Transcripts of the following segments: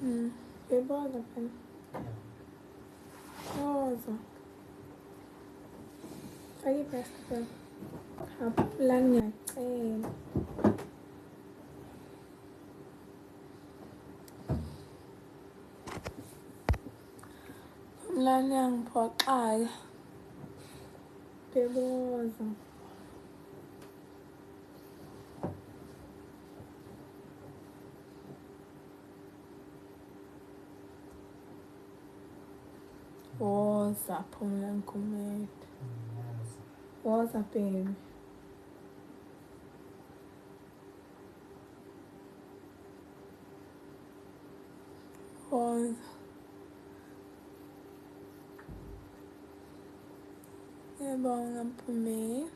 Uyayiboza phela. Yoza. Fake ibhesta phela. Aphulani ngiyacela. Phumlani yangiphoxayo. Uyayiboza. Woza Phumlani Khumalo. Woza baby. Woza. Ngiyabonga Mpumi.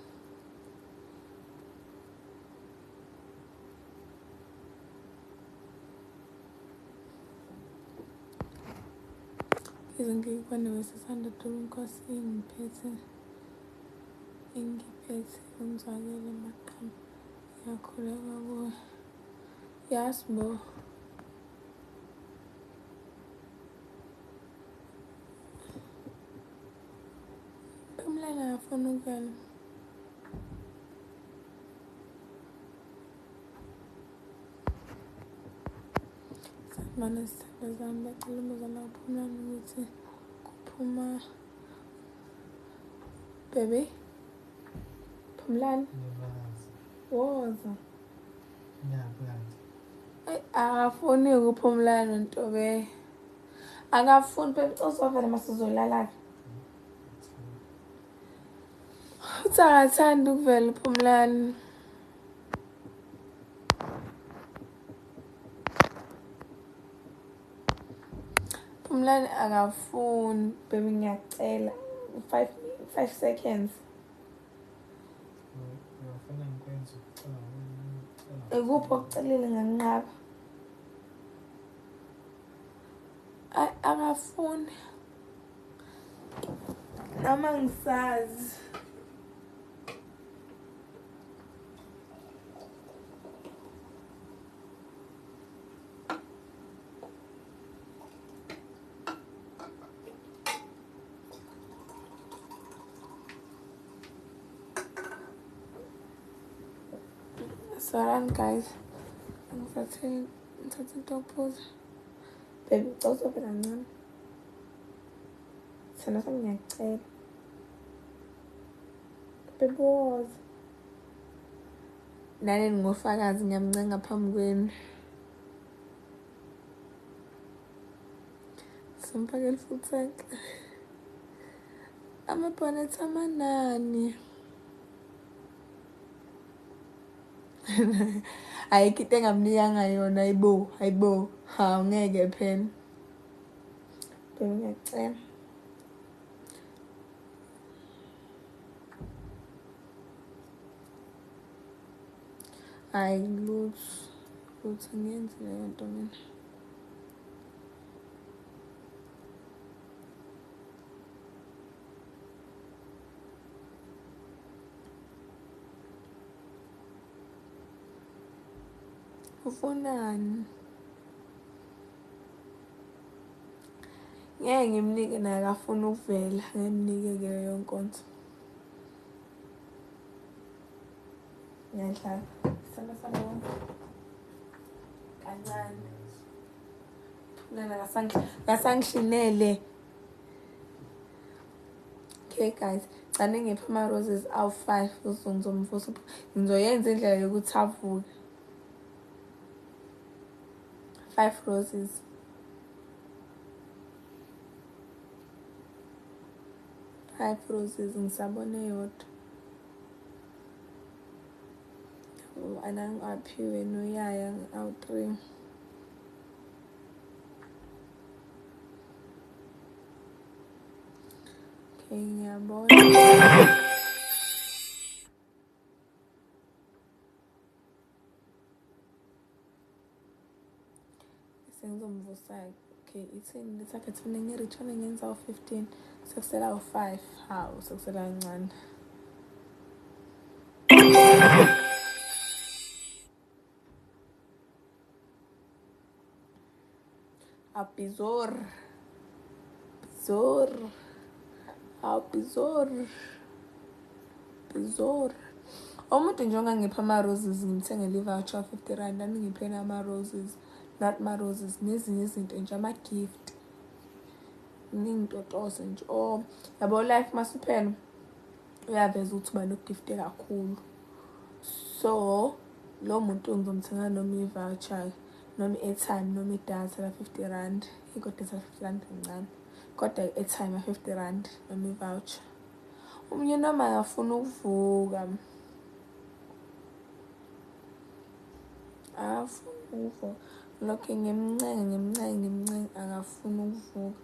Ize ngikubone wesisanda Inkosi ingiphethe ungizwakele maqhamu. Ngiyakhuleka kuwe. Yazi bo. Phumlani akafuna ukuvela. Sanibona izithando zami bacela umuzala uPhumlani ukuthi kuphuma baby. Phumlani. Woza. Ay akafuni ukuPhumlani Ntobe. Akafuni baby uzovela masizolala. Uthi akathandi ukuvela uPhumlani. Phumlani akafuni baby ngiyacela 5 seconds. Ikuphi okucelile nganqaba? Ay akafuni. Nama ngisazi. Sorry guys. Ngithathe into yokuphuza. Baby uzovela kancane. Thina ngiyacela. Baby woza. Nani ngofakazi ngiyamncenga phambi kwenu. Simphakele futhi amabhonethi amanani. Ayikho into engamnikanga yona hayibo ha ngeke phela. Baby ngiyacela. Hayi lutho ngiyenze leyo nto mina. Ufunani? Ngeke ngimnike naye akafuna ukuvela. Ngimnike ke leyo nkonzo. Ngiyadlala. Sana wonke. Kancane. Nana ngasangishinele. Okay guys, cane ngipha ama roses awu5 uzongizomvusa. Ngizoyenza indlela yokuthi avuke. 5 roses. Ngisabone yodwa. Anangaphiwe noyaya awu3. Okay, ngiyabona. Sengizomvusa. Okay, ithini lithatha thina ngireturn ngenza u15 sekusela u5. Hawu sekusela kancane. Bizor. Umuntu nje ongangipha ama-roses ngimthengele i-voucher R50 aningipheni ama-roses, not ma-roses, nezinye izinto nje ama-gift. Ningitotose nje. Yabo life masuphela uyaveza ukuthi uba nokugifte kakhulu. So lo muntu ngizomthenga noma i-voucher noma i-airtime noma idatha la R50. Kodwa idatha la R50 incane. Kodwa i-airtime ya R50 noma i-voucher. Omunye noma akafuna ukuvuka. Lokho ngimncenge akafuna ukuvuka.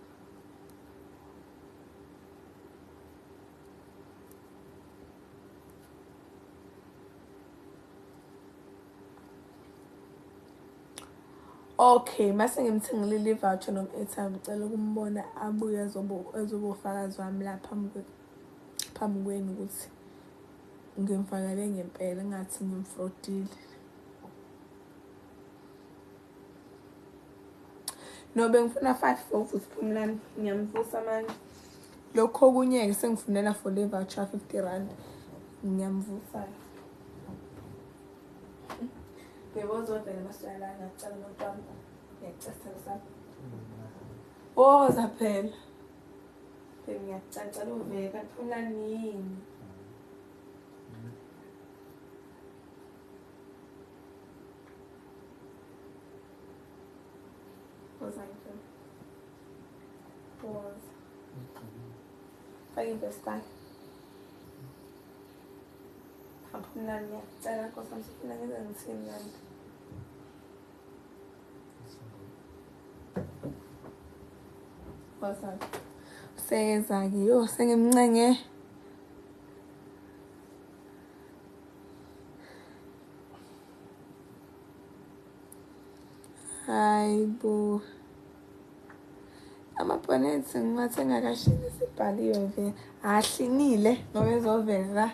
Okay, mase ngimthengelile i-voucher noma i-airtime ngicela ukumbona abuye ezobufakazi wami la phambi kwenu ukuthi ngimfakele ngempela engathi ngimfrodile. No bengifuna 5 vouchers Phumlani ngiyamvusa manje. Lokho okunye sengifunela for le voucher R50 ngiyamvusa. Ngibozovela masalana ngicela nontwana ngiyacela sami. Woza phela. Ngiyacela uveke kanti Phumlani yini? Fake besta. Phumlani ngiyacela Nkosi ngifuna ngenze ngithini kanti. Woza. Seza-ke sengimncenge. Hayibo. Amabhonethi ngiwathenga kashini sibhaliwe vele. Ahlinile ngoba ezovela.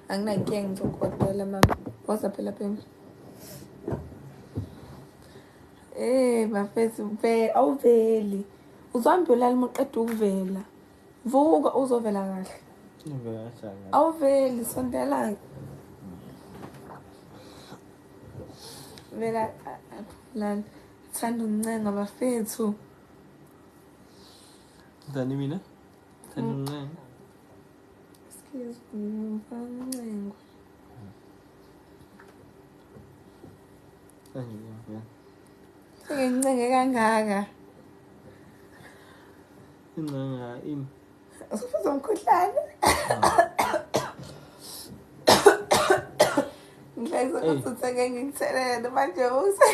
Anginankinga ngizokodela mama. Woza phela phela. Bafethu awuveli. Uzohamba uyolala uma uqeda ukuvela. Vuka uzovela kahle. Awuveli sondela. Vela Phumlani thanda uncenga bafethu. Thanda mina? Thanda uncenga. Excuse me, uncenga. Ngincenge kangaka. Incenga ini. Usufuna umkhuhlane? Ngiyayizwa ukuthi ngeke ngikuthelele manje use.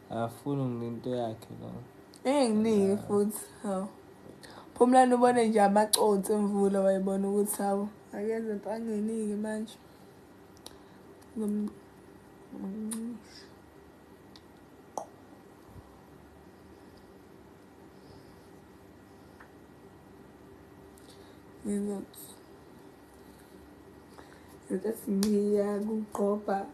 Afuna nginto yakhe la. Nginike futhi. Hawu. Phumlani ubone nje amaconsi emvula wayibona ukuthi hawu akenze empangenike manje. Ngizothi ngiyakuqopha.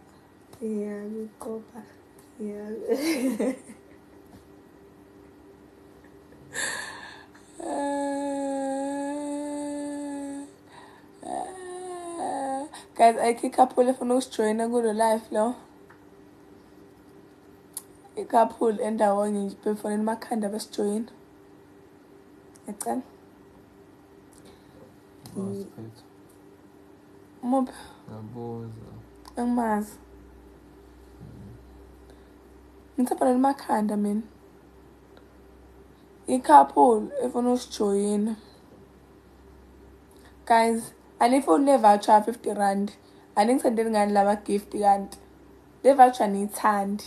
Guys, ayikho i-couple efuna ukusijoyina kulo live lo. I-couple endawonye nje befonela emakhanda besijoyina. Ngicela. Muphi? Ngabuza. Angimazi. Ngithaphela emakhanda mina. I-couple efuna ukusijoyina. Guys, anifuni le voucher R50. Aningisendeli ngani lama gift kanti. Le voucher niyithandi.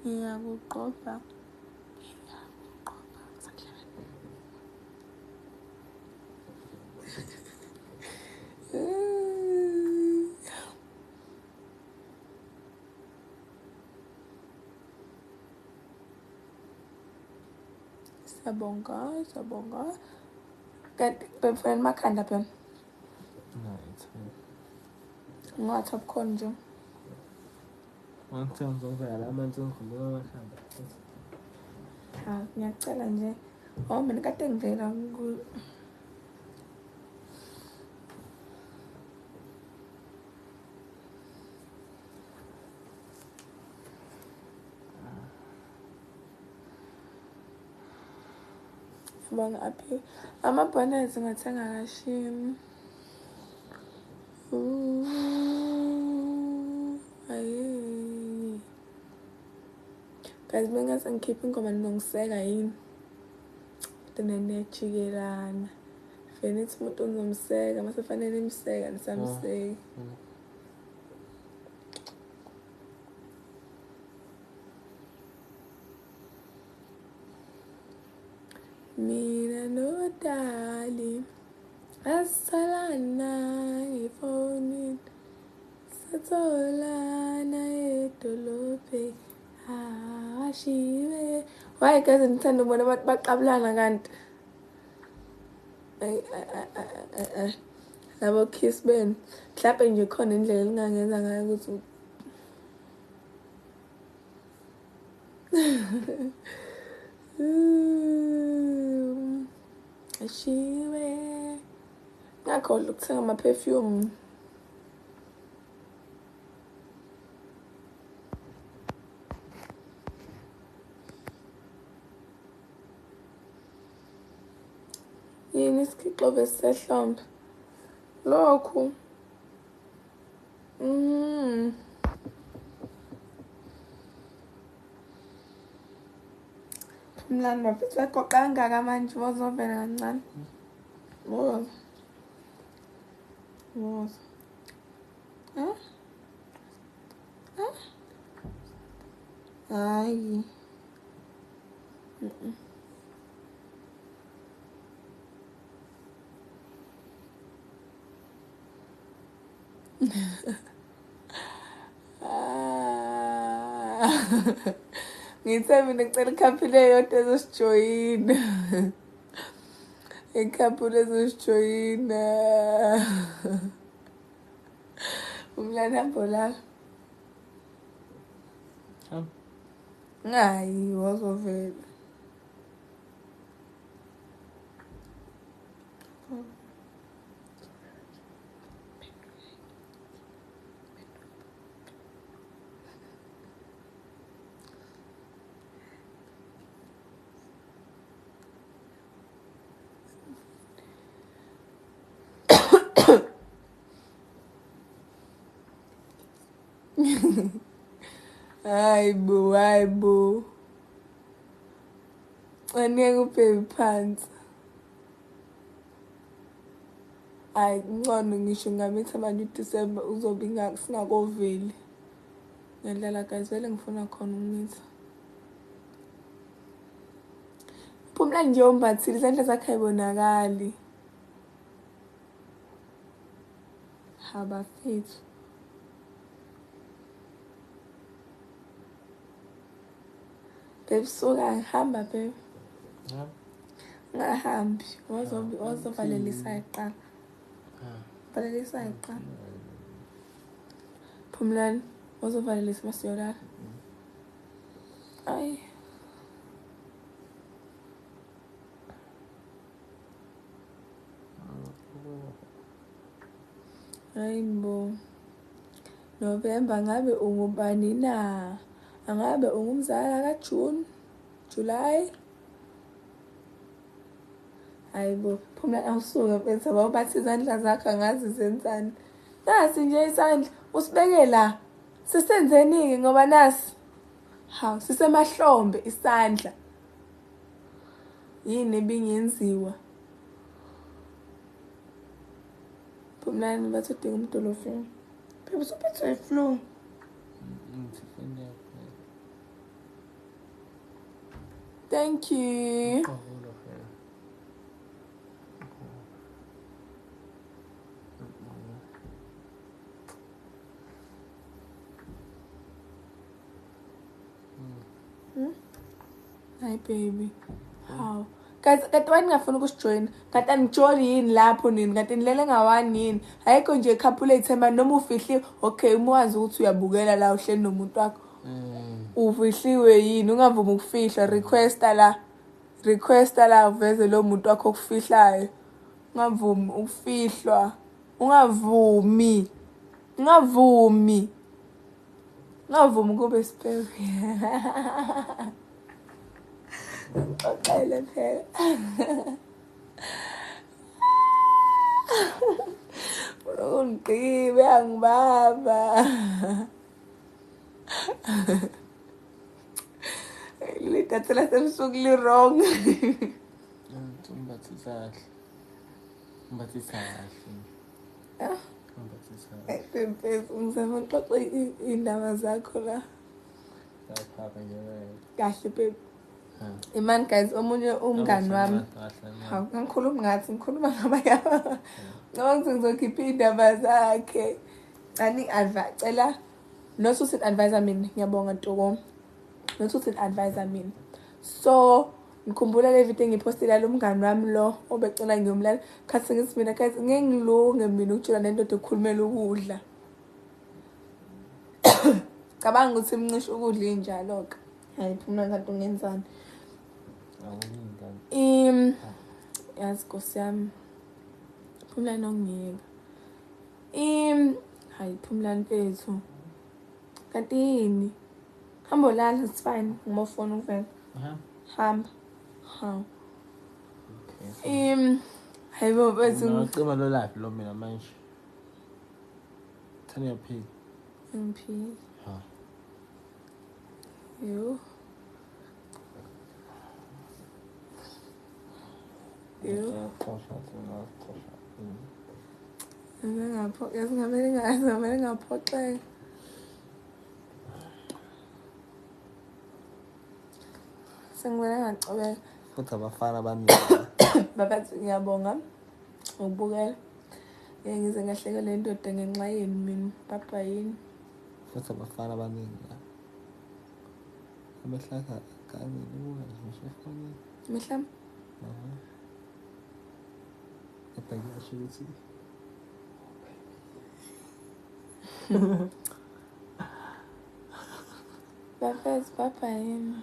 Ngiyakuqopha. Sabonga. Kanti bemfana makhanda phela. No, it's fine. Ungathi abukhona nje. Angithenga ngizovela amanzi engikhuluma amakhanda. Ngiyacela nje. Mina kade ngivela Sibonga aphi. Amabhanazi ngathenga kashini. Ayi. Guys, mengase ngikhiphe ingoma nizongiseka yini? Nejikelana. Vele ithi umuntu uzomseka, mase fanele imseka nisamseki. Mina nodali asitholana ngefonini satholana edolobhe ashiwe. Why guys ngithanda ukubona abantu baqabulana kanti labo kiss ben mhlawumbe nje khona indlela elingangenza ngayo ukuthi ashiwe. Ngakhohlwa ukuthenga ama-perfume. Yini isikixobe sisehlombe? Lokhu. Mlando bafethu baqoqa kangaka manje bozovela kancane. Woza. Hayi. Ngithe mina ngicela ikhampani eyodwa ezosijoyina. Ikhampani ezosijoyina. Umlando hambo la. Hayi, wazovela. Hayi bo. Angeke ubheke phansi. Hayi ngcono ngisho ngamitha manje uDisemba uzobe singakoveli. Ngiyadlala guys vele ngifuna khona ukumitha. Phumla nje umbathile izandla zakhe ayibonakali. Haba fethu. Bebusuka ngihamba babe. Ngahambi. Wazovalelisa iqala. Valelisa iqala. Phumlani, wazovalelisa masiyolala. Ay. Hayibo. November ngabe ungubani na? Angabe ungumzala kaJune, July? Hayibo, phumla awusuke mfethu bathi izandla zakho angazi zenzani. Nasi nje isandla usibeke la. Sisenzeni ngoba nasi. Hawu sisemahlombe isandla. Yini ebingenziwa? Phumlani bathi udinga umdolofini. Phela usuphethwe flu. Thank you. Hi baby. How? Guys, kati wani ngafuna ukusijoyina. Kati anijoli yini lapho nini? Kati nilele ngawani yini? Hayikho nje couple ethemba noma ufihliwe. Okay, umwazi ukuthi uyabukela la uhleli nomuntu wakho. Ufihliwe yini? Ungavumi ukufihla. Requesta la uveze lo muntu wakho okufihlayo. Ungavumi ukufihlwa. Ungavumi kube spare. Okay, phela. Ungiqibe angibaba. Lithathela semsukuli wrong. Ngizama ukuxoxa indaba zakho la. Kahle babe. Imani guys, omunye umngani wami. Hawu, ngikhuluma ngathi ngikhuluma ngabanye. Ngoba ngizokhipha indaba zakhe. Ani cela nosuthi advisor mina, ngiyabonga Ntoko. Nosuthi advisor mina. So, ngikhumbula le video engipostile lo mngani wami lo obecela ngiyomlala. Khathi ngithi mina guys ngeke ngilunge mina ukutshela nendoda ekhulumela ukudla. Cabanga ukuthi imncisha ukudla injalo ke. Hayiphuma kanti ungenzani? Yazi Nkosi yami. Phumla nongiyeka. Hayiphumla mfethu. Kanti yini? Hamba lala, it's fine. Ngimofona uvela. Hamba. Ha. Hayibo mfethu. Ngicima lo live lo mina manje. Turn your page. MP. Ha. Yo. Ngamele ngaphoxeka. Sengibona ngacobeka. Futhi abafana bamina. Babathi ngiyabonga ukubukela. Ngize ngahleka le ndoda ngenxa yeni mina. Papa yini? Futhi abafana bamina. Amehlaka kanye nje shefoni. Mehlam. Yapayasho ukuthi. Bafazi papa yini?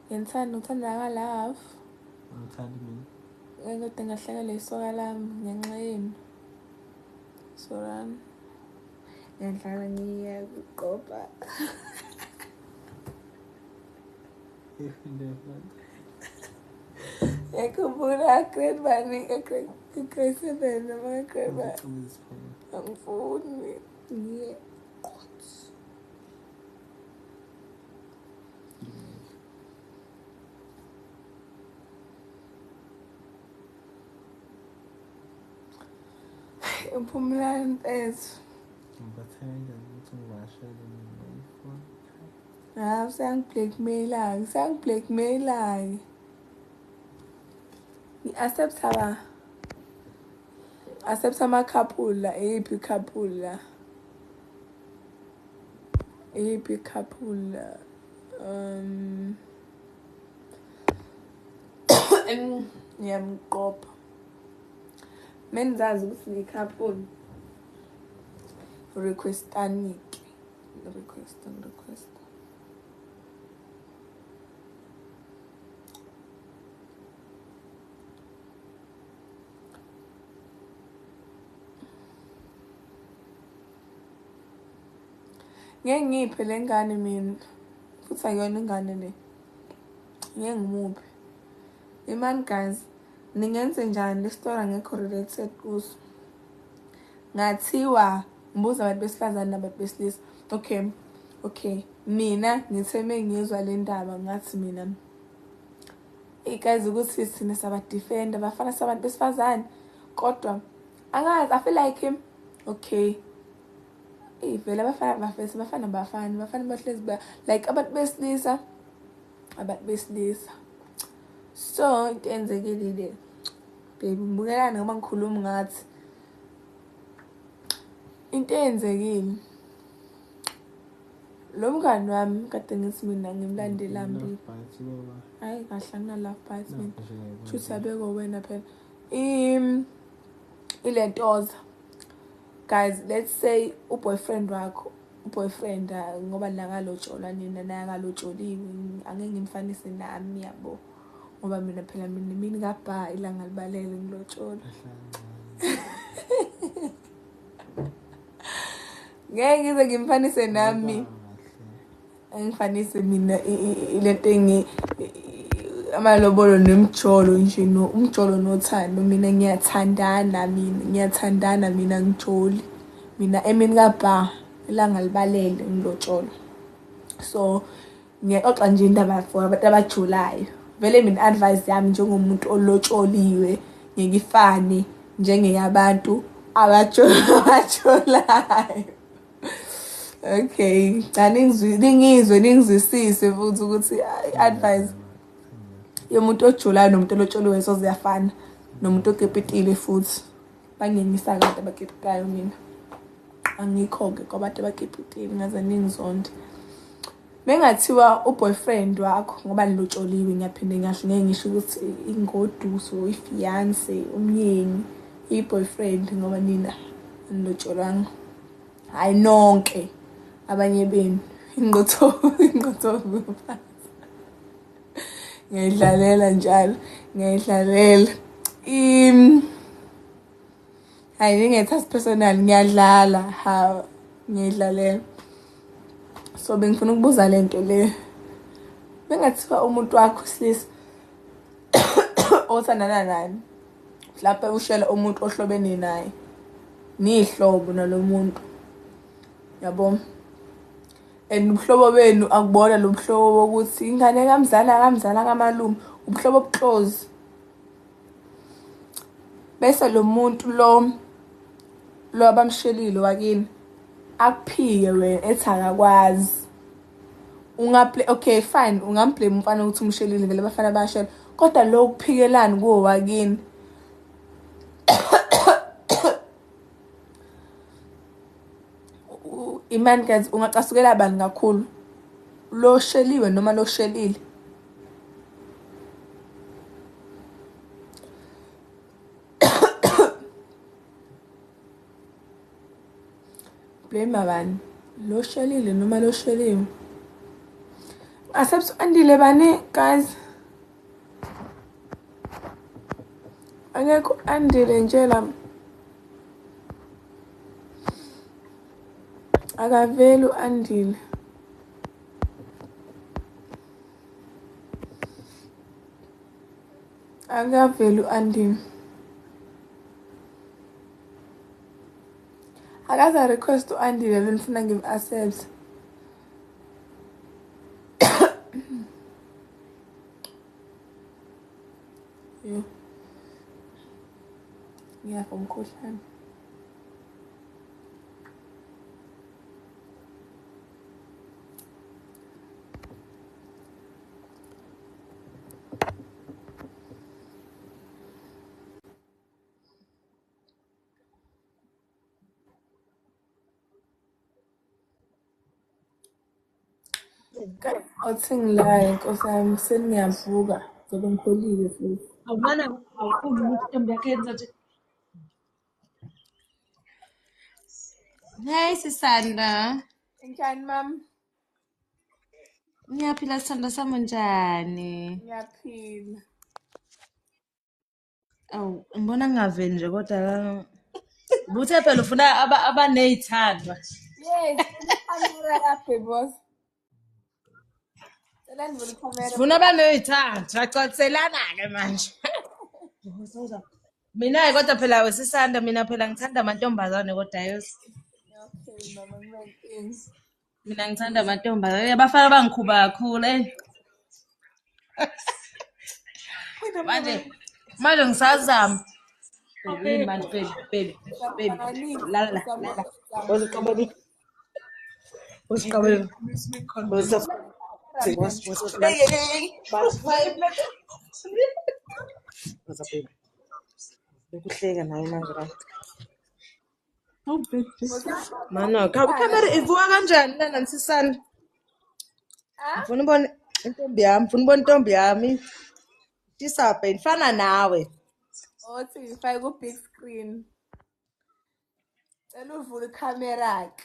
Uthanda ka love. Ngithanda mina. Kodwa ngahleka lesoka lami ngenxa yenu. Sorana. Ngiyahlala ngiyakuqopha. Ngikhumbula grade 1 grade 7 noma grade 1. Angifuni. Uphumla mfethu. Ngibathenga ukuthi ngibashele mina iphone. Blackmail. Accept ama-couple la, eyiphi couple la. Ngiyamqopha. Menzazi ukuthi ni-couple. Requestanike. Request. Ngeke ngiphe lengane mina. Futhi ayona ingane le. Ngeke ngimuphe. Imani guys, ningenze njani le story ngekho related kuso. Ngathiwa ngibuza abantu besifazane nabantu besilisa. Okay. Mina ngitheme ngizwa le ndaba ngathi mina. Guys ukuthi sina sabadefend abafana sabantu besifazane. Kodwa angazi I feel like okay. Vele bafana bahlezi like abantu besilisa abantu besilisa. So into enzekile baby ngibukelana noma ngikhuluma ngathi into eyenzekile lo mngani wami kade ngithi mina ngimlandela Mbibi. Hayi kahle angina-love bites mina. Shuthi abeko wena phela. Ilentoza. Guys, let's say uboyfriend wakho, uboyfriend ngoba nakalotsholwa nina naye akalotsholiwe, angeke ngimfanise nami yabo. Ngoba mina phela mina kabha ilanga libalele ngilotshola. Ngeke ngize ngimfanise nami. Angifanise mina lento amalobolo nemjolo nje no umjolo nothando mina ngiyathandana mina ngijoli mina emini kabha ilanga libalele ngilotsholo. So ngiyaxoxa nje indaba for abantu abajulayo. Vele mina advice yami njengomuntu olotsholiwe ngekifane njengeyabantu abajolayo. Okay, ningizwisise futhi ukuthi advice yomuntu ojulayo nomuntu olotsholiwe soziyafana nomuntu okepitile futhi bangenisa kanti abakepitayo mina angikho-ke kwabantu abakepitile ngaze ningizonde. Bengathiwa uboyfriend wakho ngoba nilotsholiwe ngiyaphinde ngasho ngeke ngisho ukuthi ingoduso ifiance umyeni i-boyfriend ngoba nina nilotsholwanga. Hayi nonke abanye benu ingqotho ngiyidlalela njalo ngiyidlalela hayi ningethathi personal ngiyadlala ngiyidlalela. So bengifuna ukubuza lento le bengathiwa umuntu wakho silisa othandana nani mhlawumbe ushela umuntu ohlobene naye nihlobo nalomuntu yabo and ubuhlobo benu akubona lo buhlobo bokuthi ingane kamzala kamalume ubuhlobo obuclose bese lo muntu lo abamshelile wakini akuphike wena ethi akakwazi okay fine ungamblame umfana ukuthi umshelile vele abafana bayashela kodwa lo kuphikelani kuwo wakini imani guys ungacasukela bani kakhulu lo sheliwe noma lo shelile. Blame abani lo shelile noma lo sheliwe. Accept andile bani guys angekho andile nje la akaveli andile akaveli andile akaza request andile lenifuna ngive accept yo ngiyafa umkhuhlane. Othi ngilaye Nkosi yami seniyavuka ngoba ngipholile futhi. Awubona awukhulu ukuthi intombi yakhe yenza nje. Hey Sisanda. Njani mama? Ngiyaphila Sisanda sami njani? Ngiyaphila. Awu ngibona ngingaveli nje kodwa Buthe phela ufuna abanezithandwa. Yes, camera yaphe boss. Selani camera. Sifuna abanezithandwa, siyacothelana ke manje. Mina kodwa phela wesisanda mina phela ngithanda amantombazane kodwa yos. Okay mama ngimenkingi. Mina ngithanda amantombazane abafana bangikhuba kakhulu manje ngisazama. Baby man baby. La. Uziqabele. Ukuhleka naye manje la. Musi- Mano, kamera ivuka kanjani lana nsisana? Ah? Ngifuna ubone intombi yami. Tisaphe ifana nawe. Othi ngifake ku-big screen. Cela uvule ikhamera-ke.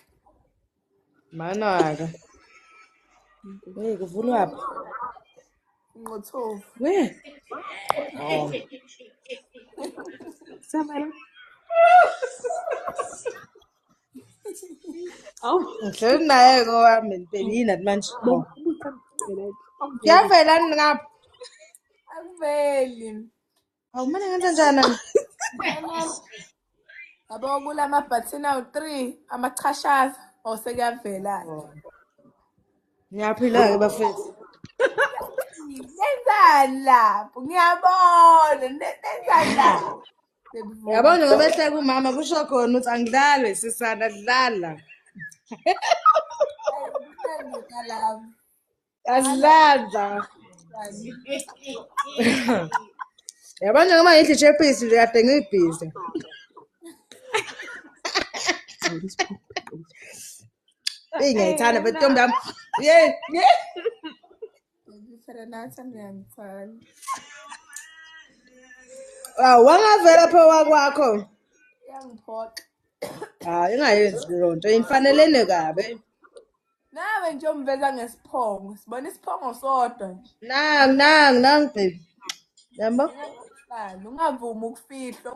Mano aka. Hey, kuvulwaphi? Nqothovu. Where? Oh. Ngihleli naye kowami impela yini athi manje? Kuyavela ngapha. Akuveli. Hawu manje ngenza njani? Yabo kulamabhathini awu-3 amachashaza sekuyavela-ke. Ngiyaphila-ke bafethu. Nenzani lapho? Ngiyabona nenzani lapho? Uyabona ngoba ehleka umama kusho khona ukuthi angidlalwe sisana dlala. Asidladla. Yabona noma ngithi chepisi nje kade ngibhizi. Ngiyayithanda but ntombi yami. Yeah. Wangavela phe wakwakho. Iyangiphoxa. Hayi ingayenzi leyo nto inifanelene kabe. Nawe nje umveza ngesiphongo. Sibona isiphongo sodwa nje. Nangu baby. Yabo? Ungavumi ukufihla.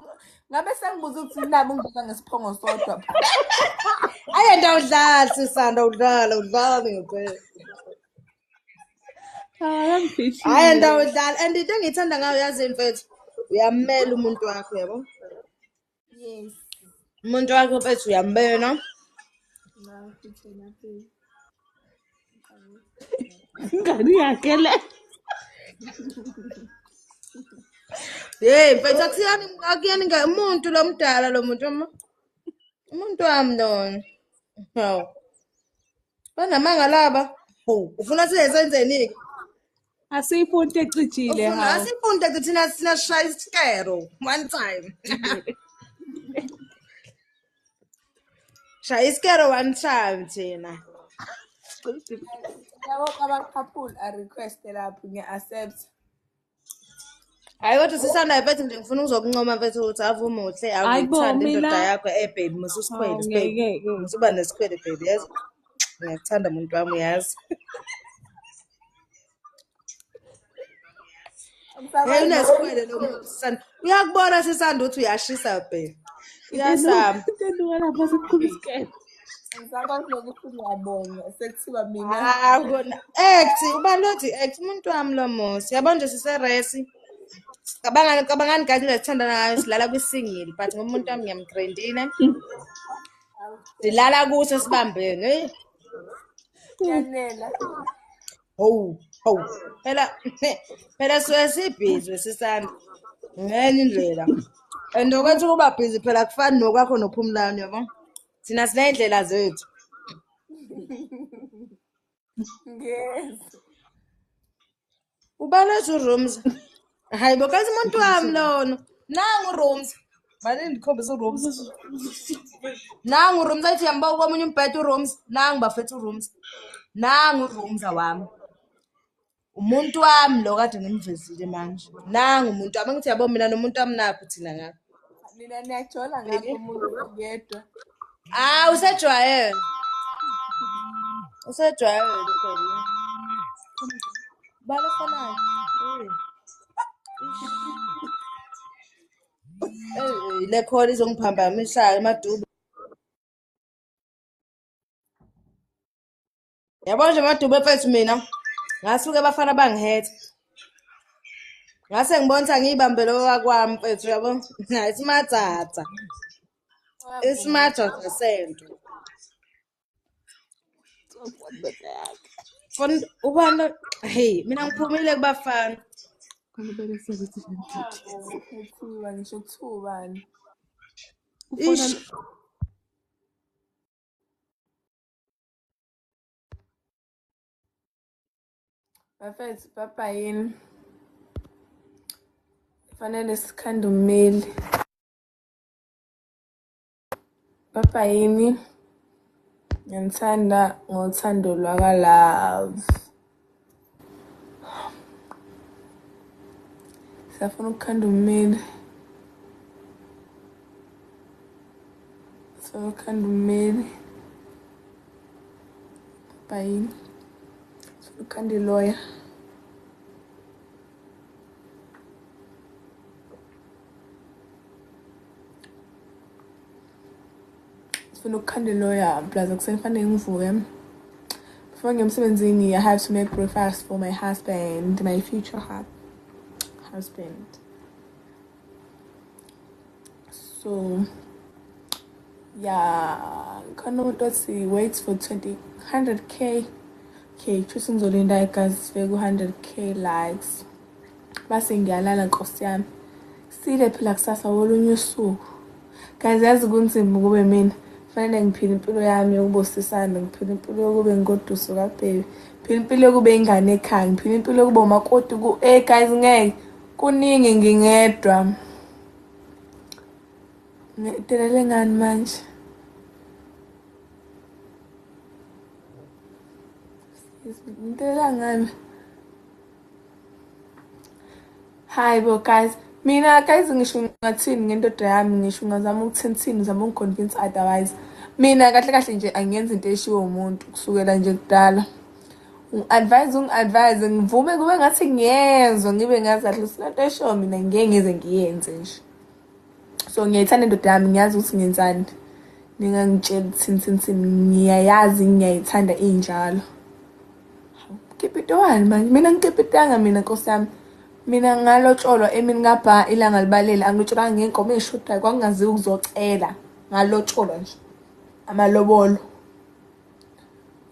Ngabe sengibuza ukuthi nami ungiveza ngesiphongo sodwa. Ayenda udlala sisanda udlala ngempela. Ayenda udlala and into engithanda ngayo yazi mfethu uyamela umuntu wakho yabo. Yes. Umuntu wakho mfethu uyambena. Ngani yakhe le. Hey mfethu akuyani umuntu lo mdala lo muntu umuntu wami lona. Hawu. Banamanga laba. Ufuna senzeni? Asiyifunte ecijile Ufuna hawo. asifunde ukuthi thina shaya isikero one time. Shaya isikero one time thina. Yabo ama-couple a-request lapho ngiya-accept. Hayi kodwa sisanda mfethu nje ngifuna ukuzokuncoma mfethu ukuthi avume uhle akuthanda indoda yakho baby mususikhwele baby. Musuba nesikhwele baby yazi. Ngiyakuthanda umuntu wami uyazi. Hey unesikhwele lo muntu sisanda. Uyakubona sisanda ukuthi uyashisa baby. Uyasama. Into lapha sekukhulusikela. Ngisakwazi nokuthi ngiyabonga sekuthiwa mina Kona act ubalothi act umuntu wami lo mosi yabo nje siseresi. Cabangani kahle lesithanda ngayo silala kwisingle but ngomuntu wami ngiyamgrandina. Silala kuso sibambene. yanela. Phela sibhizi sisanda. Ngenye indlela. And okwenza ukuba busy phela kufani nokwakho nophumlani yabo. Sina sinendlela zethu. Yes. Ubalethu rooms. Hayi bokazi umuntu wami lona. Nangu rooms. Bani ndikhombisa rooms. Nangu rooms athi yamba komunye umbhedo rooms. Nangu bafethu rooms. Nangu rooms awami. Umuntu wami lo kade ngimvezile manje. Nangu umuntu wami ngithi yabo mina nomuntu wami naphi thina ngapha. Mina niyajola ngakho umuntu ngedwa. Usejwayele. Usejwayele phela. Balafanayo. Le khona izongiphambamisa emadube. Yabo nje emadube mfethu mina. Ngasuke abafana bangihethe. Ngase ngibonisa ngiyibambe lo wakwami mfethu yabo. Isimatsatsa. Isimatsatsa sento. Fon ubana hey mina ngiphumile kubafana. Ngibele sebethi Kuthiwa ngisho kuthubani. Ish. Bafethu papa yini fanele sikhande ummeli papa yini ngiyathanda ngothando lwakalove siyafuna ukukhanda ummeli sokhanda ummeli papa yini sokhanda lawyer sifuna ukukhanda lawyer plaza kusenfanele ngivuke before ngiyemsebenzini I have to make breakfast for my husband, my future husband. So yeah, khona umuntu othi wait for 100k chuthi ngizolinda igazi sifike ku-100k likes base ngiyalala nkosi yami sile phela kusasa wolunye usuku guys yazi kunzima kube mina fanele ngiphile impilo yami yokubosisana ngiphile impilo yokube ngoduso kabheki phile impilo yokube ingane ekhaya ngiphile impilo yokuba umakoti guys ngeke kuningi ngingedwa ngidelele ngani manje ngidelela ngani hi bo guys mina guys ngisho ngathini ngendoda yami ngisho ngazama ukuthini ngizama ukuconvince otherwise mina kahle nje angiyenza into eshiwo umuntu kusukela nje kudala ungi-advise ngivume kube ngathi ngiyezwa ngibe ngazi kahle sinto eshiwo mina ngeke ngize ngiyenze nje so ngiyayithanda indoda yami ngiyazi ukuthi ngenzani ningangitshela thini ngiyayazi ngiyayithanda injalo kipitowani manje mina ngikipitanga mina nkosi yami mina ngalotsholwa emini ngabha ilanga libalele angilotsholanga ngenkomo eshodayo kwakungaziwa ukuzocela ngalotsholwa nje amalobolo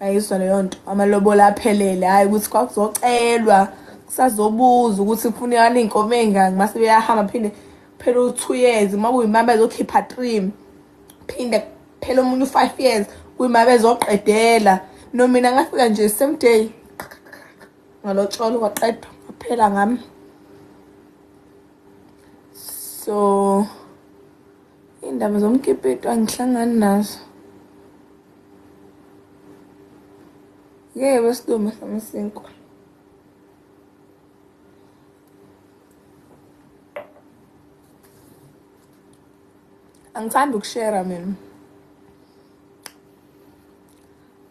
ayizwa leyo nto amalobolo aphelele hayi ukuthi kwakuzocelwa kusazobuza ukuthi kufunekani inkomo engaki mase beyahamba phinde phela u2 years makuyimama ezokhipha 3 phinde phela omunye u5 years kuyimama ezoqedela no mina ngafika nje same day ngalotsholwa kwaqedwa kuphela ngami so indaba zomkipito angihlangani nazo yebo sidume samasinkwa angithanda ukushare mina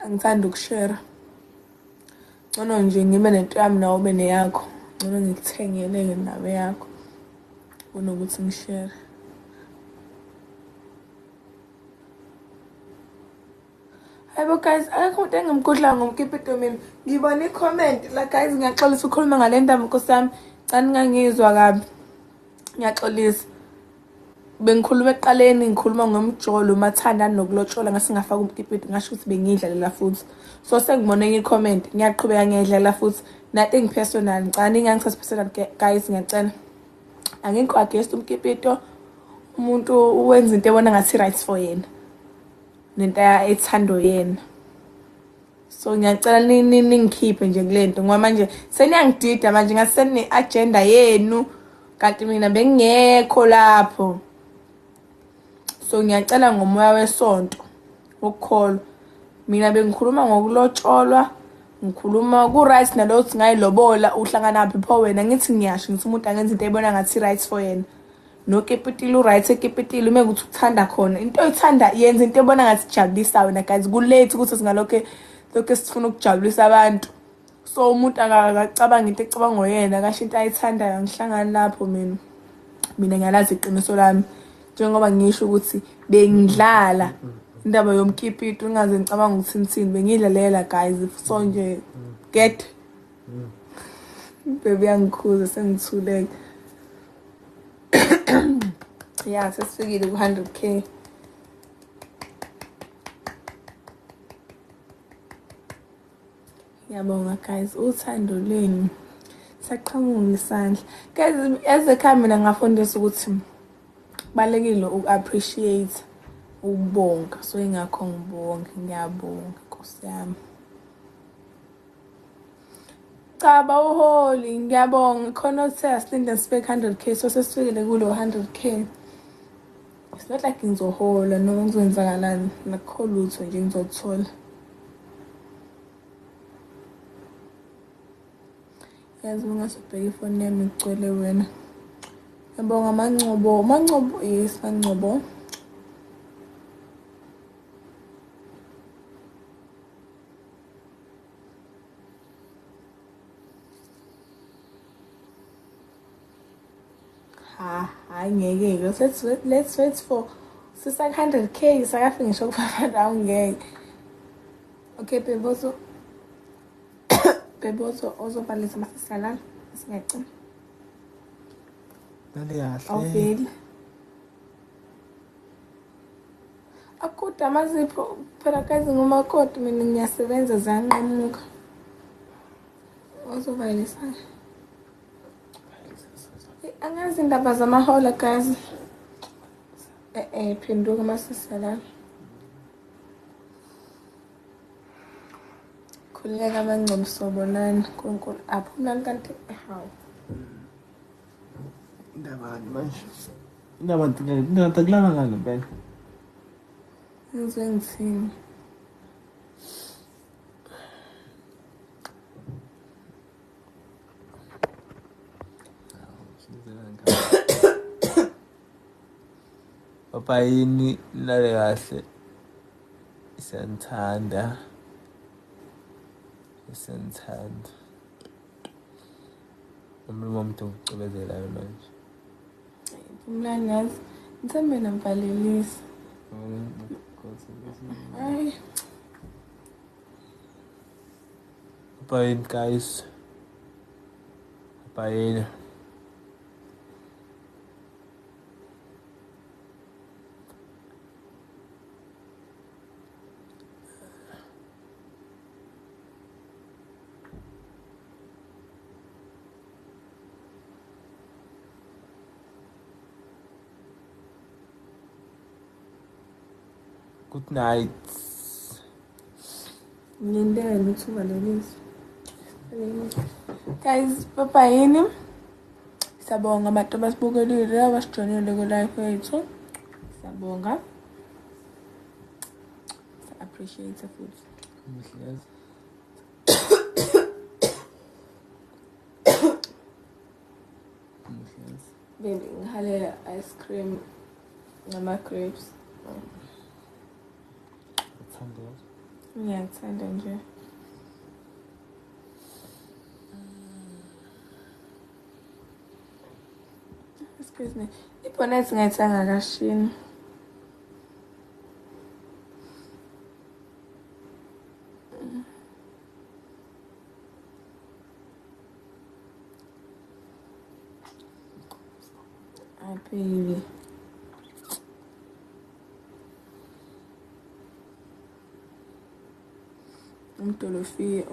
angithanda ukushare ngcono nje ngibe nento yami nawe ube neyakho ngcono ngikuthengele nawe yakho kunokuthi ngishare hayibo guys akekho umuntu engimgudla ngomkipito mina ngibona i-comment la guys ngiyaxolisa ukukhuluma ngale ndaba nkosi yami cani ngangizwa kabi ngiyaxolisa bengikhuluma ekuqaleni ngikhuluma ngomjolo umathanda nokulotshola ngasingafaka umkipito ngasho ukuthi bengidlalela futhi so sengibona enye i-comment ngiyaqhubeka ngiyidlalela futhi nothing personal ngicane ngangithatha personal guys ngiyacela angekho against umkipito umuntu uwenza into ebona ngathi right for yena nento ethando yena so ngiyacela ningikhiphe nje kulento ngoba manje seniyangidida manje ngasene agenda yenu kanti mina bengekho lapho so ngiyacela ngomoya wesonto ukukholwa mina bengikhuluma ngokulotsholwa ngikhuluma ku right nalokuthi ngayilobola uhlangana phi pho wena ngithi ngiyasho ngithi umuntu angenza into ebona ngathi right for yena no kepitilo right ekepitilo mekuthi ukuthanda khona into oyithanda yenza into ebona ngathi jabulisa wena guys kulate ukuthi singalokho lokho sifuna ukujabulisa abantu so umuntu akacabanga into ecabanga yena kasho into ayithandayo ngihlangana lapho mina ngiyalazi iqiniso lami njengoba ngisho ukuthi bengidlala indaba yomkipito ungaze ngicabanga ukuthi bengidlalela guys so nje get baby yangikhuza sengithuleke yeah sesifikile ku-100k ngiyabonga guys uthando lwenu saqhamuka isandla guys ezekhaya mina ngafundisa ukuthi kubalekile uku-appreciate ukubonga so ingakho ngibonge ngiyabonga nkosi yami Cha bawuholi ngiyabonga khona othe asilinde sibeke 100k so sesifikile kulo 100k. It's not like ngizohola noma kuzoyenzakalani nakho lutho nje ngizothola. Yazi ungasubheka ifoni yami igcwele wena. Ngiyabonga Mangcobo yes Mangcobo. Hayi ngeke let's wait for sisa 100k sakafika ngisho ku500 awungeke. Okay Bebozo ozobhalisa masisala singacina. Lale kahle. Awuveli. Akuda mazipho phela kazi ngumakoti mina ngiyasebenza zanqamuka. Ozobhalisa. Angazi indaba zamahola guys. Phenduka masisala. Khuleka Mangcobo sobonani nkulunkulu aphumla kanti hawu. Indabani manje? Indaba takulala ngani phela? Ngizwe ngithini. Papa yini lale kahle. Isanthanda. Umlomo umuntu ucebezelayo manje. Umlani yazi ngithembe namvalelisa. Ay Papa yini guys. Papa yini. Good night. ngiyindele uthuba lelizwe. Guys papa yini. Siyabonga abantu abasibukelile abasijoinile ku live yethu. Siyabonga. Appreciate futhi. Yes. Baby ngihalela ice cream nama grapes. Ngiyathanda nje. Excuse me. Ibonnet ngayithanga kashini. Ay baby. Umtolofi.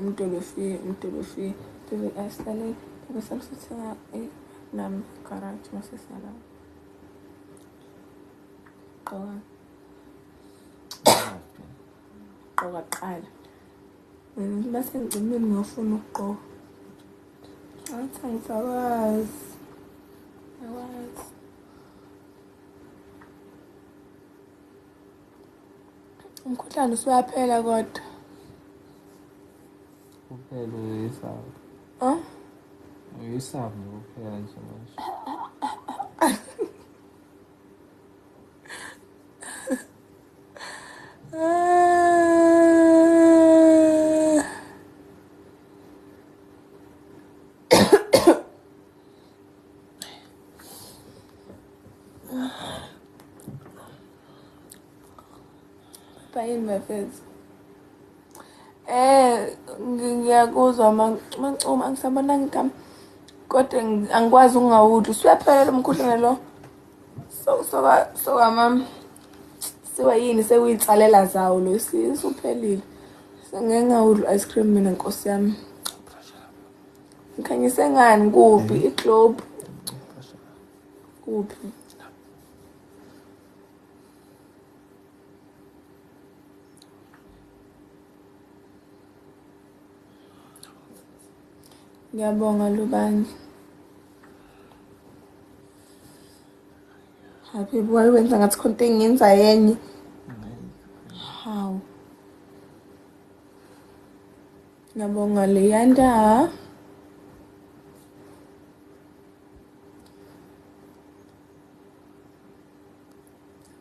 Baby asale. Baby samsuthenga nam garage masisala. Qoka qala. Mina base ngicimile ngiyofuna ukuqoka. Angithangisawazi. Awazi. Umkhuhlane usuyaphela kodwa. Kuphela uyisaba. Uyisaba kuphela nje manje. Bayini bafethu. Ngiyakuzwa Mangcobo angisabonanga igama. Kodwa angikwazi ukungawudli. Usuyaphelela umkhuhlane lo. So mama. Siwa yini sekuyitsalela zawo lo usuphelile. Sengeke ngawudla ice cream mina Nkosi yami. Ngikhanyise ngani kuphi iGlobe? Kuphi? Ngiyabonga Lubandla. Happy boy wenza ngathi khona into engenza yenye. Hawu. Ngiyabonga Leyanda.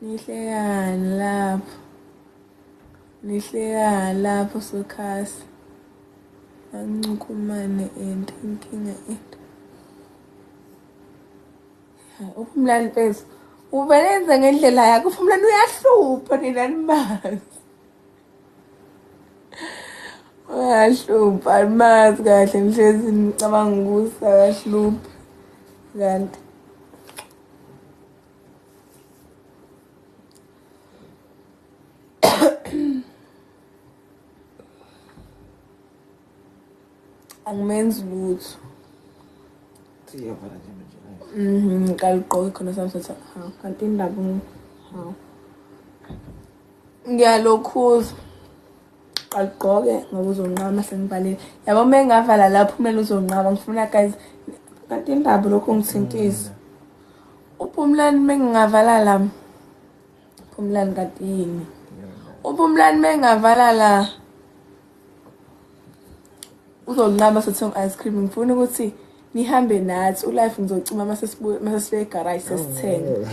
Nihlekani lapho. Nihlekani lapho sokhasi. Ancukumane inkinga into. Uphumlani mfethu. Ubelenza ngendlela yakho. Uphumlani uyahlupha nina nimazi. Uyahlupha alimazi kahle nihlezi nicabanga ukuthi akahluphi. Kanti angimenzi lutho. Siyabona nje. Kaligqoke khona sami sathi hawu kanti indaba hawu. Ngiyalokhuza. Kaligqoke ngoba uzonqama sengibalile. Yabo mengavala lapho kumele uzonqaba ngifuna guys kanti indaba lokho ngithintisa. Uphumlani mengavala la. Uphumlani kanti yini? Uphumlani mengavala la. Uzonqaba sithenga ice cream ngifuna ukuthi nihambe nathi ulife ngizocima masesibe egarage sesithenga.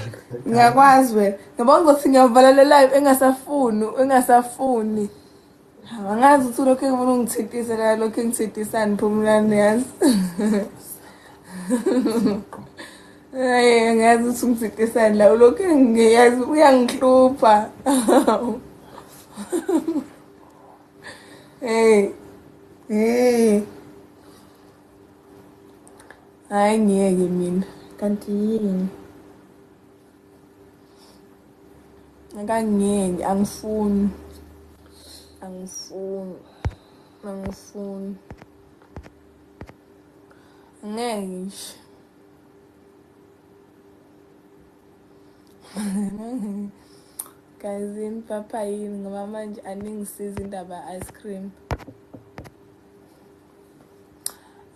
Ngiyakwazi wena. Ngiyabona ukuthi ngiyavala le live engasafuni. Angazi ukuthi lokho engifuna ungithintise la lokho engithintisani Phumlani yazi. Ngazi ukuthi ungithintisani la lokho ngiyazi uyangihlupha. Hey. Hayi ngiyeke mina. Kanti yini? Angangiyeke angifuni. Ngeke ngisho. Guys, papa yini ngoba manje aningisiza indaba ice cream.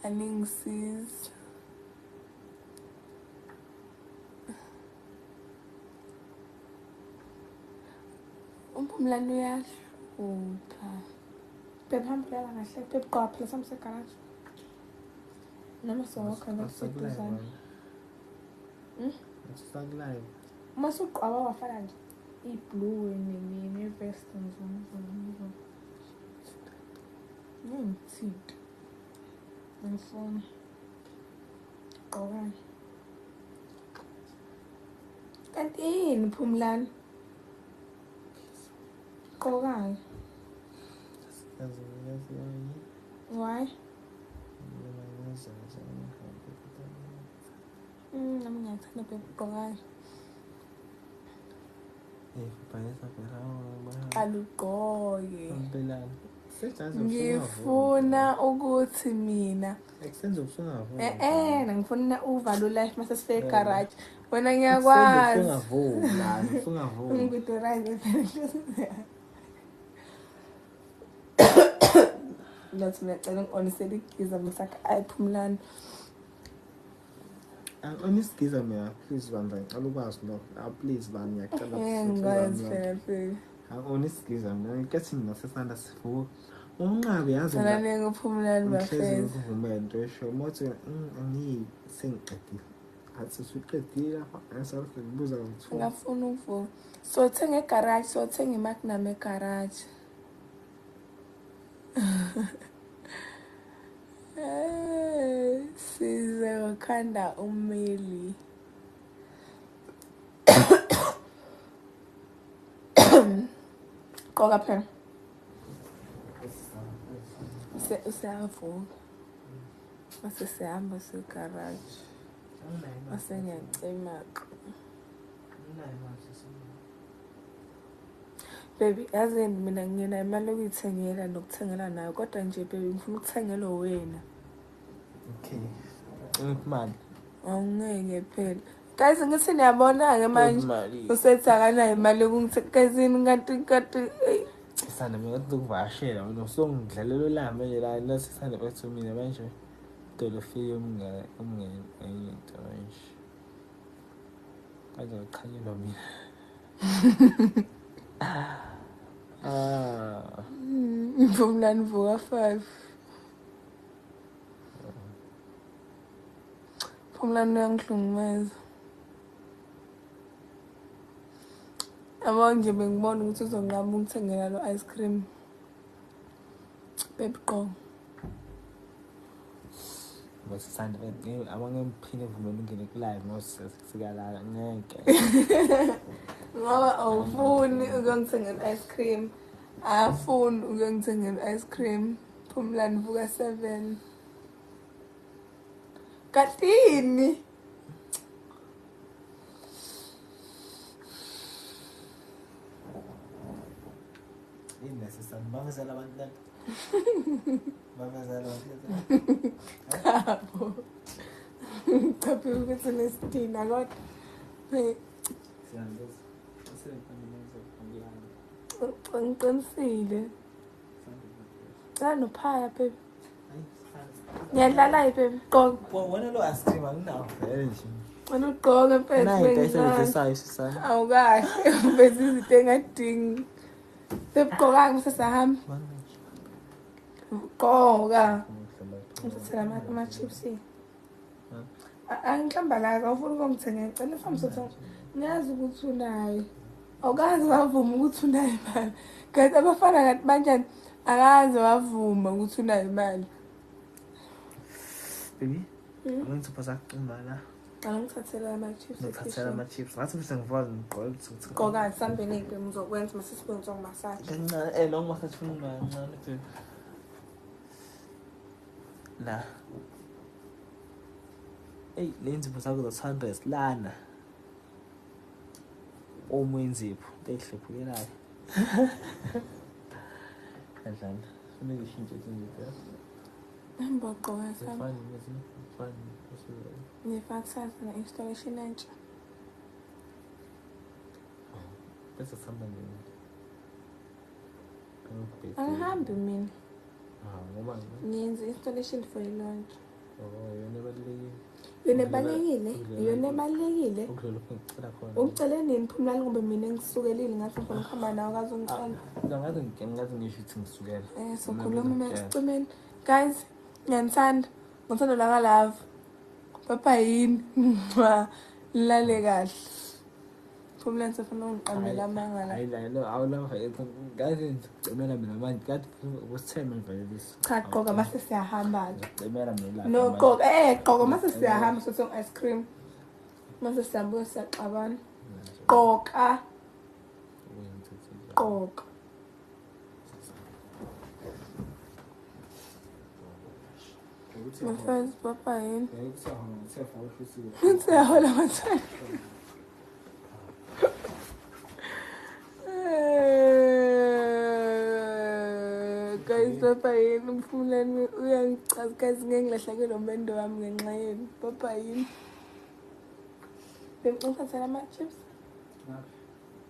Aningisiza. Uphumlani uyahlupha. Babe hamba la kahle. Babe qapha sami segarage. Noma sokho ngaseduzana. Sikulive. Masuqaba wafana nje iblue ne-vest ngizo. Ngithini? Ngifuna. Qokani. Kanti yini Phumlani? Qokani. Why? Nami ngiyathanda bekuqokani. Alugqoke. Ngifuna ukuthi mina ngifuna uvala life mase sife garage. Wena ngiyakwazi. Ngikude right. Nathi ngicela ngi-onisele igiza msakha ayiphumlani. Anisigiza mina please bandla ngicela ukwazi lokho. Please bani ngiyacela. Ngazi Anisigiza mina ngikethi mina sesanda sifuka. Unqabe yazi mina. Ngane ngophumlani bafeza. Ngivumela esho mothi sengiqedile. Athi suqedile lapha ngasathi ngibuza ngithuka. Ngafuna ukuvuka. Sothenga egarage, sothenga iMagnum egarage. Size wakhanda umeli. Qoka phela. Usavuka. Mase sihamba segarage. Mase ngiyacima. Baby, yazini mina ngina imali yokuyithengela nokuthengela nayo kodwa nje baby ngifuna ukuthengela wena. Okay. Imali. Awungeke phela. Guys ngithi niyabona ke manje usetha kana imali yokungithekazini kanti sana mina ukuvashela wena usongidlalela lami nje la nasisanda bethu mina manje. Dolofile umngeni enye into nje. Kaze ukhanyelwa mina. Phumlani vuka 5. Phumlani uyangihlungumeza. Yabo nje bengibona ukuthi uzonqaba ungithengela lo ice cream. Baby qo. Masisanda abangemphinde vumela ungene ku-live nosikala ngeke. Ngoba awufuni ukungithengela ice cream. Afuni ukungithengela ice cream. Phumlani vuka 7. Katini. Necessary. Bamazela abantu lana. Bamazela abantu. Chabo. Chabe ukuthi nesidina kodwa. Siyangazi. Sisebenza ngiyani. Ngiqinisile. Cala nophaya baby. Ngiyadlala baby. Qoko. Wena lo ice cream anginawo vele nje. Wena ugqoke mfethu. Nayi dayisebenzisayo sisana. Awukahle. Bese izinto engadingi. Sebugqokanga sesahamba. Gqoka. Ngithela ama-chips. Angihlambalaza awufuna ukungithengela. Ngicela mfamso ngiyazi ukuthi unayo. Awukazi wavuma ukuthi unayo imali. Kanti abafana kanti banjani akaze wavuma ukuthi unayo imali. Baby, angizipha sakucimba la. Angithathela ama-chips. Ngithathela ama-chips. Ngathi mse ngivala ngigqoke ukuthi. Gqoka sambeni ngeke ngizokwenza masisibonza ngomasaji. Kancane lo masaji ufuna kancane baby. La. Hey, lenzipho zakho zothanda isilana. Omwenzipho, eyihlephukelayo. Kanjani? Ufuna ngishintshe izinto. Ngibogqoka sami. Fine. Ngifaka kusasa na-installation entsha. Bese sihamba nini? Angihambi mina. Ngoba Ngiyenza installation for i-launch. yona ebalulekile. Yona ebalulekile. Ukudlula ngicela khona. Ungicele nini Phumlani ngoba mina ngisukelile ngathi ngifuna ukuhamba nawe akaze ungicela. Ngathi ngisho ukuthi ngisukela. Sokhuluma esicimeni. Guys, ngiyanithanda. Ngithanda la ka-love. Papa yini? Lale kahle. Phumlani sefuna ungiqambela amanga la. Hayi la awulava ngathi ngicemela mina manje kathi usitheme vele lesi. Cha gqoka mase siyahamba. Ngicemela mina la. No gqoka gqoka mase siyahamba sothe ice cream. Mase siyabuya siyaxabana. Gqoka. Gqoka. My friends, Papa yini? Ngiyahola mathanda. Guys, Papa yini umfulani uyangichaza guys ngeke ngilahlekelwe umendo wami ngenxa yenu. Papa yini? Bengithathela ama-chips.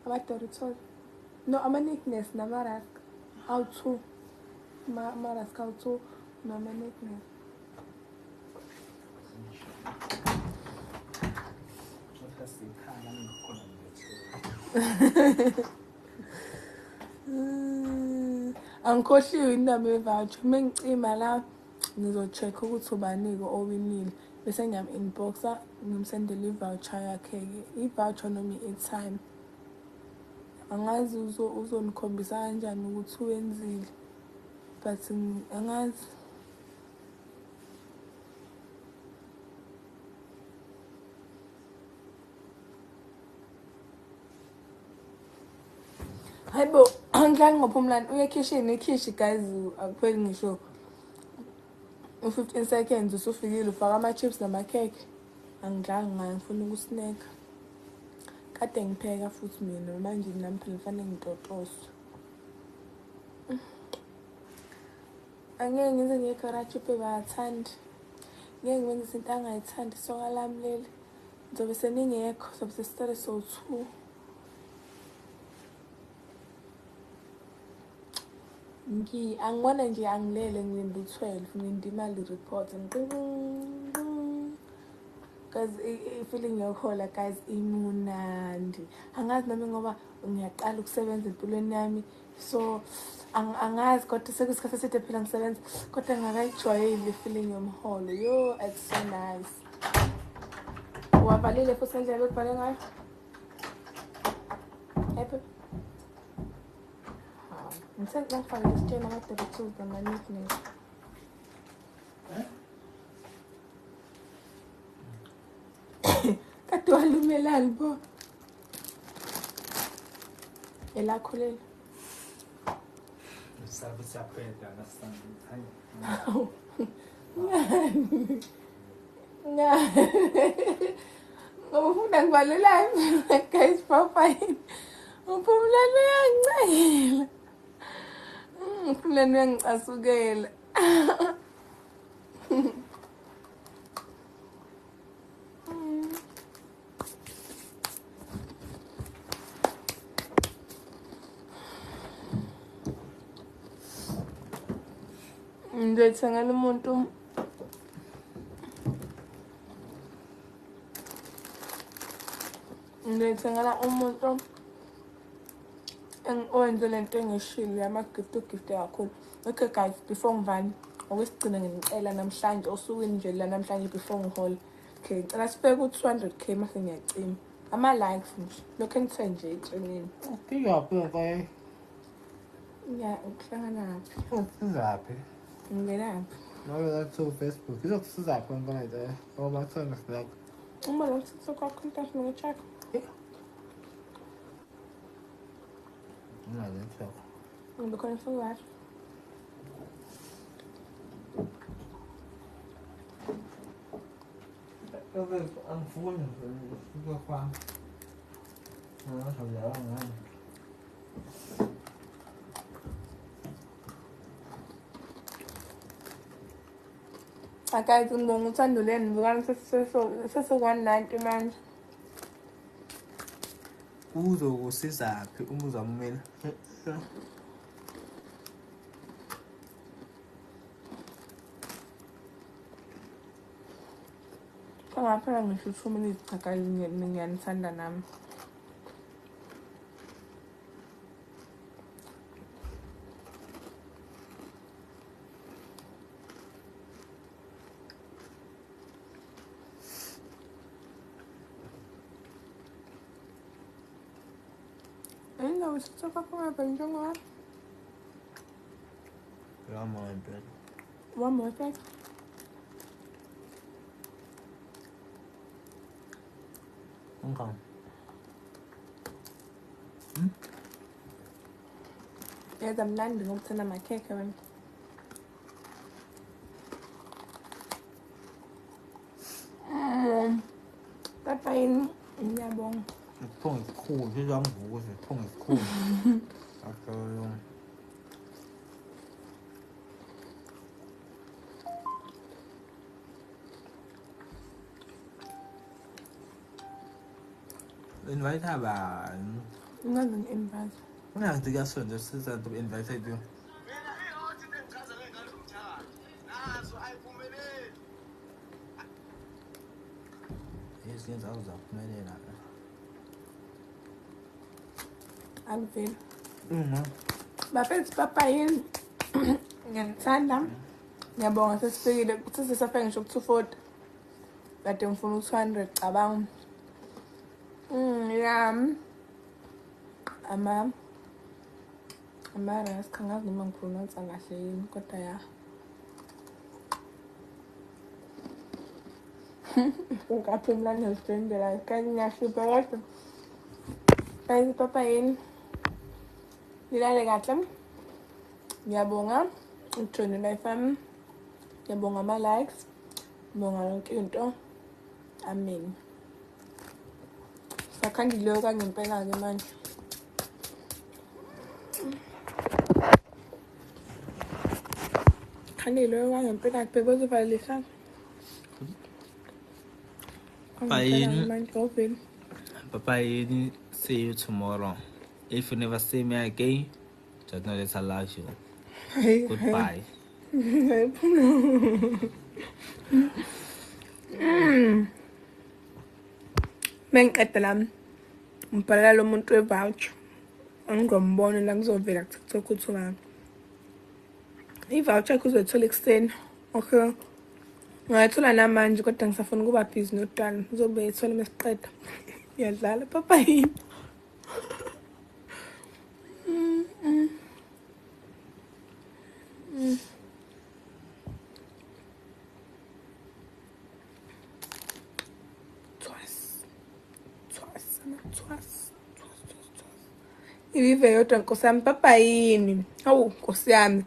Ama-Doritos. No, ama-Nickness nama-Rusk. Awu-2. Ama-Rusk awu-2 nama-Nickness. Angikhohliwe indaba ye-voucher. Uma ngicima la ngizo-check-a ukuthi ubanike owinile. Bese ngiyam-inboxa ngimsendele i-voucher yakhe-ke. I-voucher noma i-airtime. Angazi uzonikhombisa kanjani ukuthi wenzile. But angazi. Hayibo, angidlali ngoPhumlani uye ekhishini guys akupheli ngisho u-15 seconds usufikile ufaka ama-chips nama-cake. Angidlali ngayo ngifuna ukusnacka. Kade ngipheka futhi mina manje nami phela kufanele ngitotoswe. Angeke ngize ngegarage bayathanda. Ngeke ngiwenze into angayithandi isoka lami leli. Ngizobe seningekho sobe sesitale so-2. angibona nje angilele ngilinda u-12 ngilinde imali report guys i-feeling yokuhola guys imunandi angazi nami ngoba ngiyaqala ukusebenza empilweni yami so angazi kodwa sekuyisikhathi eside phela ngisebenza kodwa ngakayijwayeli i-feeling yomholo yo it's so nice wavalile futhi ngendlela bekubhale ngayo happy ngithanda ngifake isitshela kade bethuza ama-nickname kade walumelani bo elakho lelo Sabe se aperta bastante. ngofuna ngibalelani guys Popeye uphumlani uyancela uphumlani uyangicasukela ngithengela umuntu ngithengela umuntu owenze lento engishilo yama-gift kakhulu okay guys before ngivani okwesigcina nginicela namhlanje osukwini nje la namhlanje before ngihola okay ngicela sibeke u-200k mase ngiyacima ama-likes nje lokhu engithe nje etshenini Tingaphi kae? ukuhlanganaphi Sizaphi. ngingenaphi Nawe lapho Facebook. Sizaphi ngona nje. Omathona sinak. uma lo TikTok wakho intathi ngicheck Una dentro. ngikhona futhi Angifuni ngifika kwami. Ngiyahamba ngani. guys ngibonga uthando leni ngibona sese-190 manje Uzokusizaphi uma uzamumela? kangaphela ngisho 2 minutes cha guys ngiyanithanda nami indawo TikTok wakho ngapha njengoba Yama impela. one more thing Ngam. yenza mnandi ngokuthanda amakhekhe wena papa yini ngiyabonga Iphunga isikhulu, sizangivuka iphunga isikhulu. Akho. Invite abani? ungaze ngi-invite Ungazi kuyasonza sizanto invite you. Yenza uzaphumelela. akuveli Uma bafethu papa yini ngiyanithanda ngiyabonga sesifikile sesisafika ngisho ku-240 kade ngifuna u-200 cabanga yami ama-rice kangazi noma ngipronounce kahle yini kodwa ya ngaphumula ngizitshengela kanye ngiyahlupha kodwa guys papa yini nilale kahle ngiyabonga ukujoyina i-life yami ngiyabonga ama-likes ngibonga yonke into amen sakhandileyo kangempela-ke manje khandileyo kangempela bebezivalisana Bye. Bye. See you tomorrow. If you never see me again, just know that I love you. Goodbye. Mengiqeda lami ngibhalela lo muntu we-voucher angizombona la ngizovela ku-TikTok ukuthi ubani. I-voucher kuzoyithola ekuseni. Okay. Ngayithola namanje kodwa ngisafuna ukuba busy nodala. Ngizobe yithola mesiqeda. Iyadlala papa yini. Twice. Ivive yodwa nkosi yami papa yini. Hawu nkosi yami.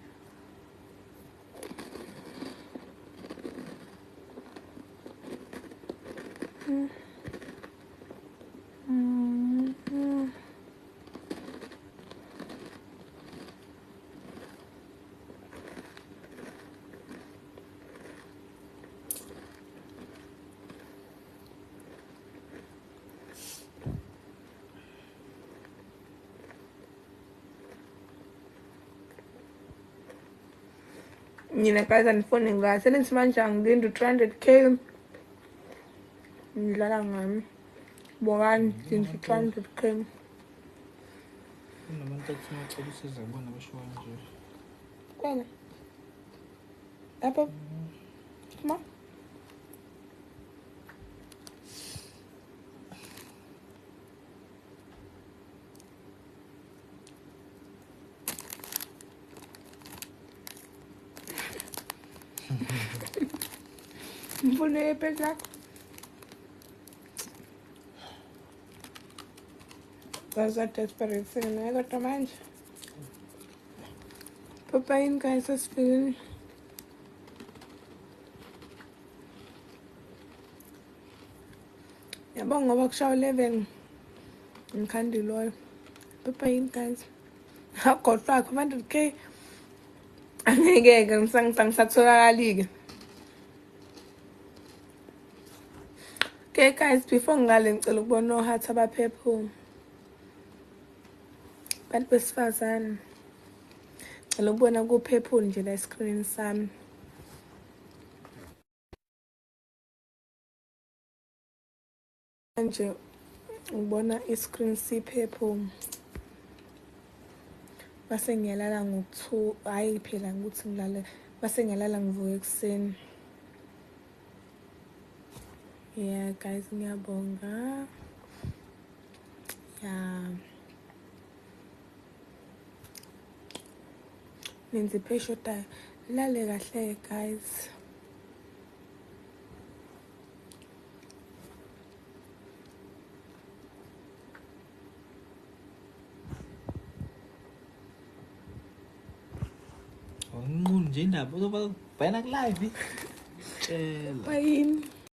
Mina guys andifuni ngasebenzisa manje angilinde 300k ngidlala ngami bokani ngidinga 300k Kunabantu athina cela usiza kubona basho kanje. kwena lapha ma Mbone pesa. That's desperate feeling. I got a man. Papa in guys is feeling. Yabonga bakushawa 11 ngikhandi loyo. Papa in guys. Kodwa 500k. Angeke ngisatholakala. Okay guys, before ngale ngicela ukubona ohathi abaphepho. Bantu besifazane. Ngicela ukubona kuphepho nje la screen sami. Manje ngibona iscreen siphepho. Base ngiyalala ngo2 hayi phela ukuthi ngilale. Base ngiyalala ngivuka ekseni. Yeah guys, ngiyabonga. Yeah. Nenze pheshota lale kahle guys. Ngunje indaba uzoba bhena ku live. Tshela. Bye.